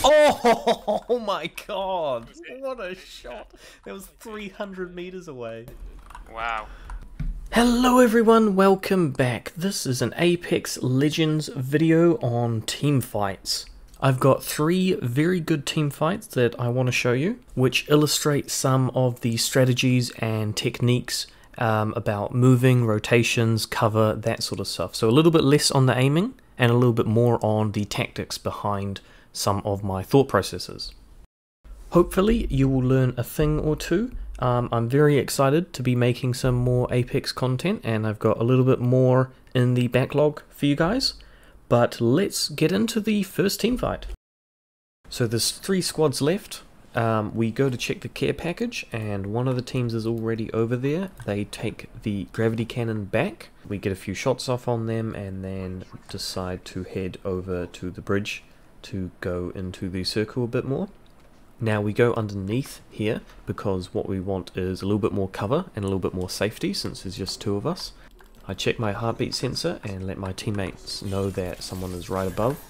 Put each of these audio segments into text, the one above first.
Oh my god! What a shot! That was 300 meters away. Wow. Hello everyone, welcome back. This is an Apex Legends video on team fights. I've got 3 very good team fights that I want to show you, which illustrate some of the strategies and techniques about moving, rotations, cover, that sort of stuff. So a little bit less on the aiming and a little bit more on the tactics behind some of my thought processes. Hopefully you will learn a thing or two. I'm very excited to be making some more Apex content, and I've got a little bit more in the backlog for you guys. But let's get into the first team fight. So there's 3 squads left. We go to check the care package, and one of the teams is already over there. They take the gravity cannon back. We get a few shots off on them and then decide to head over to the bridge to go into the circle a bit more. Now we go underneath here because what we want is a little bit more cover and a little bit more safety since there's just 2 of us. I check my heartbeat sensor and let my teammates know that someone is right above.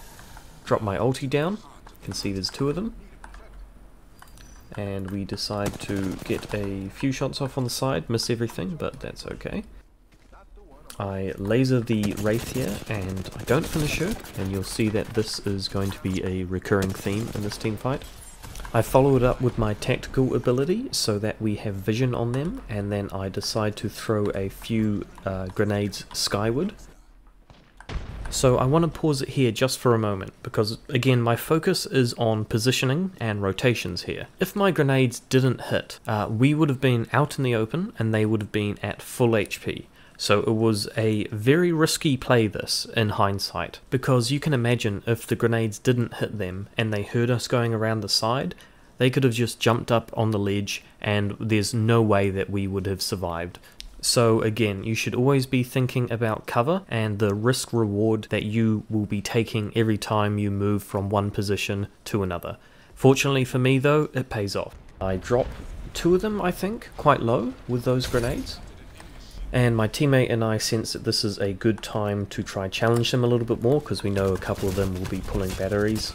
Drop my ulti down, you can see there's 2 of them. And we decide to get a few shots off on the side, miss everything, but that's okay. I laser the Wraith here and I don't finish her, and you'll see that this is going to be a recurring theme in this team fight. I follow it up with my tactical ability so that we have vision on them, and then I decide to throw a few grenades skyward. So I want to pause it here just for a moment because again my focus is on positioning and rotations here. If my grenades didn't hit, we would have been out in the open and they would have been at full HP. So it was a very risky play this in hindsight, because you can imagine if the grenades didn't hit them and they heard us going around the side, they could have just jumped up on the ledge and there's no way that we would have survived. So again, you should always be thinking about cover and the risk reward that you will be taking every time you move from one position to another. Fortunately for me though, it pays off. I drop 2 of them, I think, quite low with those grenades. And my teammate and I sense that this is a good time to try challenge them a little bit more because we know a couple of them will be pulling batteries.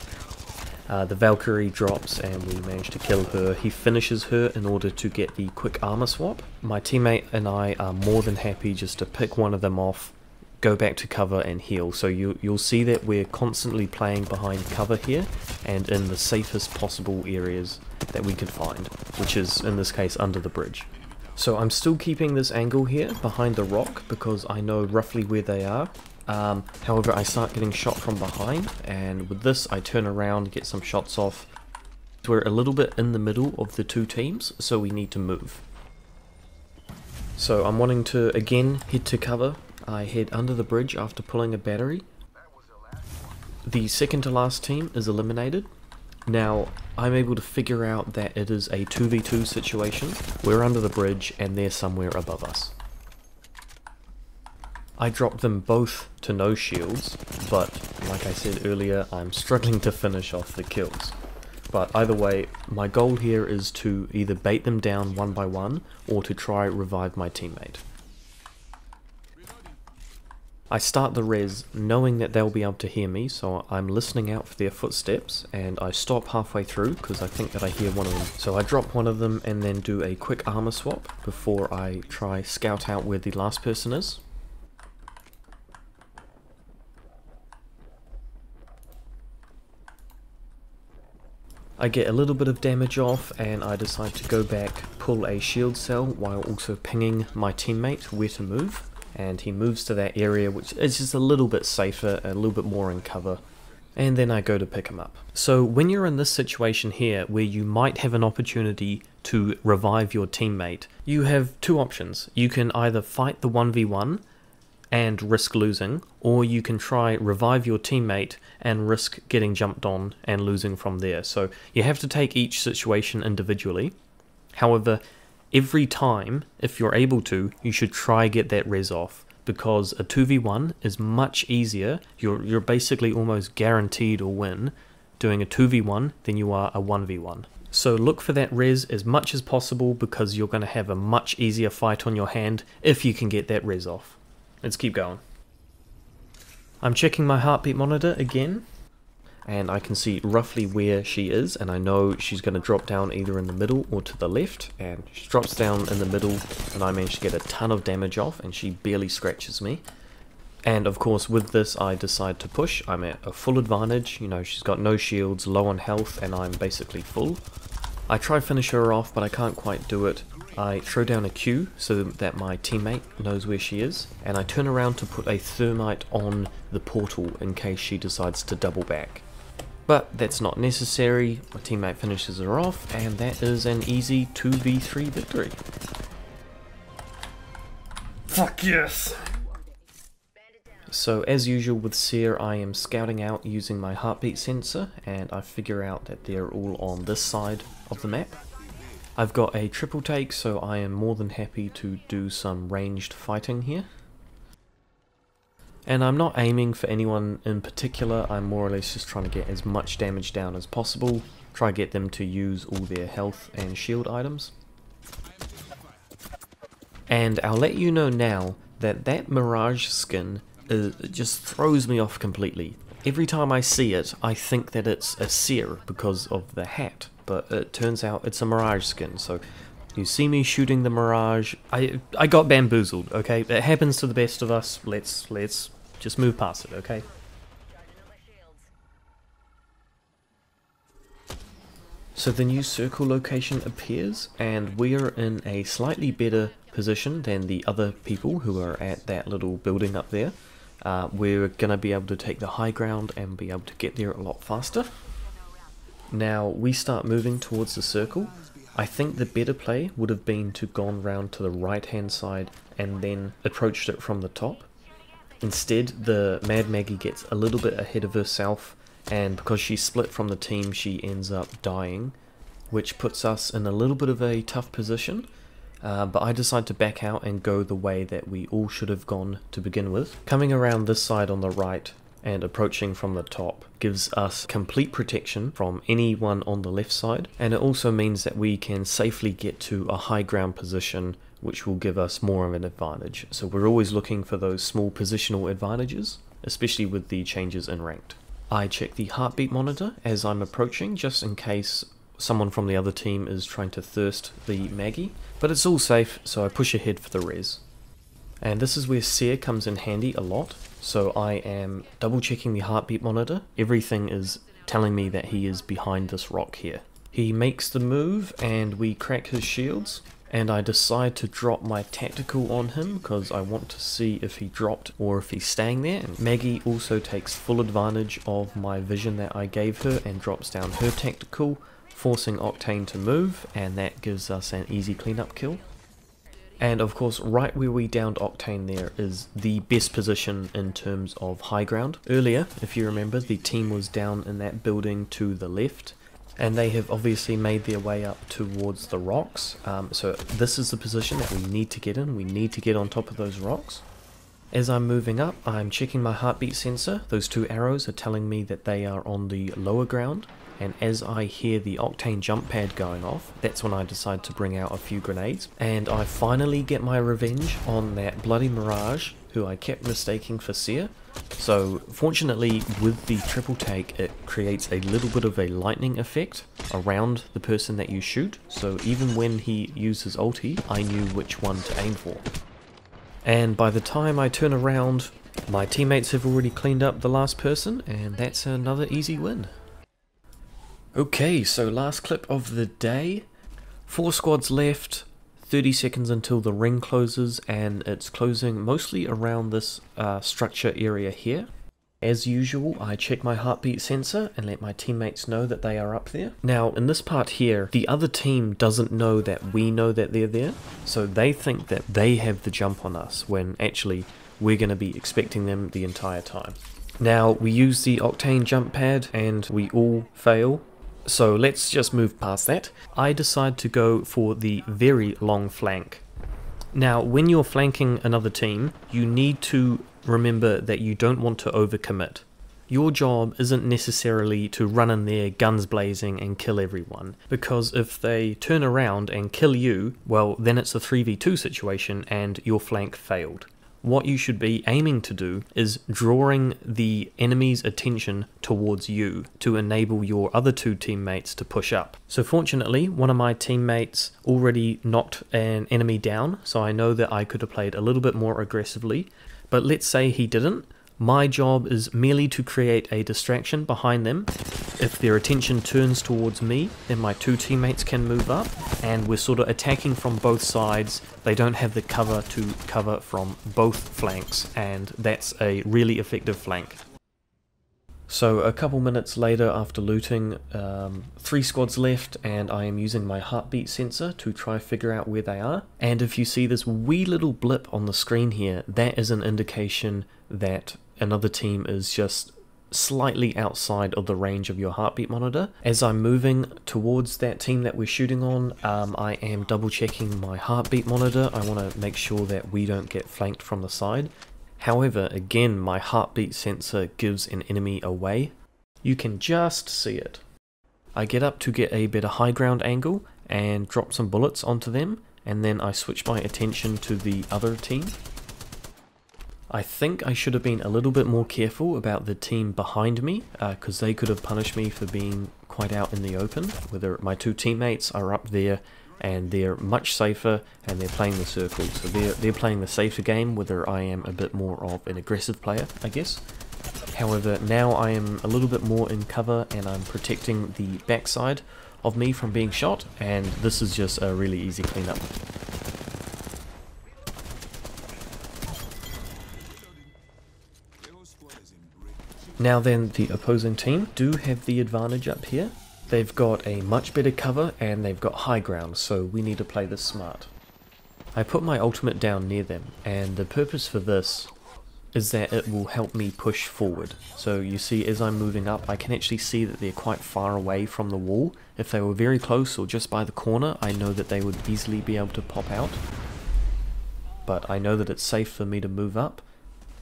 The Valkyrie drops and we manage to kill her. He finishes her in order to get the quick armor swap. My teammate and I are more than happy just to pick one of them off, go back to cover and heal. So you'll see that we're constantly playing behind cover here and in the safest possible areas that we could find, which is in this case under the bridge. So I'm still keeping this angle here behind the rock because I know roughly where they are. However, I start getting shot from behind, and with this I turn around, get some shots off. We're a little bit in the middle of the 2 teams, so we need to move. So I'm wanting to again head to cover. I head under the bridge after pulling a battery. The second to last team is eliminated. Now, I'm able to figure out that it is a 2v2 situation. We're under the bridge and they're somewhere above us. I dropped them both to no shields, but like I said earlier, I'm struggling to finish off the kills. But either way, my goal here is to either bait them down one by one or to try revive my teammate. I start the res knowing that they'll be able to hear me, so I'm listening out for their footsteps, and I stop halfway through because I think that I hear one of them. So I drop one of them and then do a quick armor swap before I try scout out where the last person is. I get a little bit of damage off and I decide to go back, pull a shield cell while also pinging my teammate where to move. And he moves to that area which is just a little bit safer, a little bit more in cover, and then I go to pick him up. So when you're in this situation here where you might have an opportunity to revive your teammate, you have 2 options. You can either fight the 1v1 and risk losing, or you can try revive your teammate and risk getting jumped on and losing from there. So you have to take each situation individually. However, every time, if you're able to, you should try get that res off, because a 2v1 is much easier. You're basically almost guaranteed a win doing a 2v1 than you are a 1v1. So look for that res as much as possible because you're going to have a much easier fight on your hand if you can get that res off. Let's keep going. I'm checking my heartbeat monitor again. and I can see roughly where she is, and I know she's going to drop down either in the middle or to the left, and she drops down in the middle, and I manage to get a ton of damage off, and she barely scratches me. And of course with this I decide to push. I'm at a full advantage, you know, she's got no shields, low on health, and I'm basically full. I try finish her off, but I can't quite do it. I throw down a Q so that my teammate knows where she is, and I turn around to put a thermite on the portal in case she decides to double back. But that's not necessary, my teammate finishes her off, and that is an easy 2v3 victory. Fuck yes! So as usual with Seer, I am scouting out using my heartbeat sensor, and I figure out that they're all on this side of the map. I've got a triple take, so I am more than happy to do some ranged fighting here. And I'm not aiming for anyone in particular, I'm more or less just trying to get as much damage down as possible, try to get them to use all their health and shield items. And I'll let you know now that that Mirage skin just throws me off completely. Every time I see it, I think that it's a Seer because of the hat, but it turns out it's a Mirage skin, so you see me shooting the Mirage. I got bamboozled, okay? It happens to the best of us. Let's just move past it, okay? So the new circle location appears, and we're in a slightly better position than the other people who are at that little building up there. We're going to be able to take the high ground and be able to get there a lot faster. Now we start moving towards the circle. I think the better play would have been to gone round to the right hand side and then approached it from the top. Instead, the Mad Maggie gets a little bit ahead of herself, and because she's split from the team she ends up dying, which puts us in a little bit of a tough position. But I decide to back out and go the way that we all should have gone to begin with. Coming around this side on the right and approaching from the top gives us complete protection from anyone on the left side, and it also means that we can safely get to a high ground position, which will give us more of an advantage. So we're always looking for those small positional advantages, especially with the changes in ranked. I check the heartbeat monitor as I'm approaching, just in case someone from the other team is trying to thirst the Maggie, but it's all safe, so I push ahead for the res. And this is where Seer comes in handy a lot, so I am double checking the heartbeat monitor. Everything is telling me that he is behind this rock here. He makes the move and we crack his shields, and I decide to drop my tactical on him because I want to see if he dropped or if he's staying there. And Maggie also takes full advantage of my vision that I gave her and drops down her tactical, forcing Octane to move, and that gives us an easy cleanup kill. And of course, right where we downed Octane there is the best position in terms of high ground. Earlier, if you remember, the team was down in that building to the left, and they have obviously made their way up towards the rocks. So this is the position that we need to get in. We need to get on top of those rocks. As I'm moving up, I'm checking my heartbeat sensor. Those two arrows are telling me that they are on the lower ground. And as I hear the Octane jump pad going off, that's when I decide to bring out a few grenades. And I finally get my revenge on that bloody Mirage, who I kept mistaking for Seer. So fortunately with the triple take, it creates a little bit of a lightning effect around the person that you shoot. So even when he uses ulti, I knew which one to aim for. And by the time I turn around, my teammates have already cleaned up the last person, and that's another easy win. Okay, so last clip of the day. 4 squads left, 30 seconds until the ring closes, and it's closing mostly around this structure area here. As usual, I check my heartbeat sensor and let my teammates know that they are up there. Now, in this part here, the other team doesn't know that we know that they're there, so they think that they have the jump on us, when actually we're going to be expecting them the entire time. Now, we use the Octane jump pad and we all fail. So let's just move past that. I decide to go for the very long flank. Now, when you're flanking another team, you need to remember that you don't want to overcommit. Your job isn't necessarily to run in there guns blazing and kill everyone, because if they turn around and kill you, well then it's a 3v2 situation and your flank failed. what you should be aiming to do is drawing the enemy's attention towards you to enable your other two teammates to push up. So fortunately, one of my teammates already knocked an enemy down, so I know that I could have played a little bit more aggressively. But let's say he didn't. My job is merely to create a distraction behind them. If their attention turns towards me, then my two teammates can move up, and we're sort of attacking from both sides. They don't have the cover to cover from both flanks, and that's a really effective flank. So a couple minutes later after looting, 3 squads left, and I am using my heartbeat sensor to try figure out where they are. And if you see this wee little blip on the screen here, that is an indication that another team is just slightly outside of the range of your heartbeat monitor. As I'm moving towards that team that we're shooting on, I am double checking my heartbeat monitor. I want to make sure that we don't get flanked from the side. However, again, my heartbeat sensor gives an enemy away. You can just see it. I get up to get a better high ground angle and drop some bullets onto them, and then I switch my attention to the other team. I think I should have been a little bit more careful about the team behind me, because they could have punished me for being quite out in the open. Whether my two teammates are up there and they're much safer and they're playing the circle, so they're playing the safer game, whether I am a bit more of an aggressive player, I guess. However, now I am a little bit more in cover and I'm protecting the backside of me from being shot, and this is just a really easy cleanup. Now then, the opposing team do have the advantage up here. They've got a much better cover and they've got high ground, so we need to play this smart. I put my ultimate down near them, and the purpose for this is that it will help me push forward. So you see, as I'm moving up, I can actually see that they're quite far away from the wall. If they were very close or just by the corner, I know that they would easily be able to pop out. But I know that it's safe for me to move up.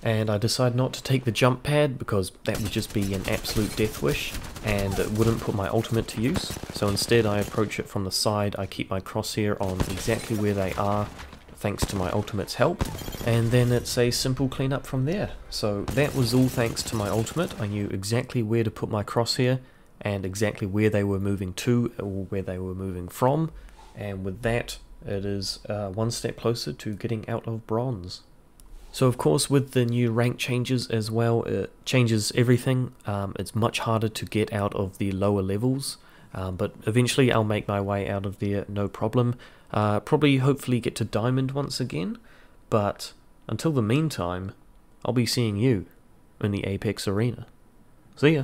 And I decide not to take the jump pad because that would just be an absolute death wish and it wouldn't put my ultimate to use. So instead I approach it from the side. I keep my crosshair on exactly where they are thanks to my ultimate's help, and then it's a simple cleanup from there. So that was all thanks to my ultimate. I knew exactly where to put my crosshair and exactly where they were moving to or where they were moving from, and with that it is one step closer to getting out of bronze. So of course with the new rank changes as well, it changes everything. It's much harder to get out of the lower levels, but eventually I'll make my way out of there no problem. Probably hopefully get to diamond once again, but until the meantime, I'll be seeing you in the Apex arena. See ya!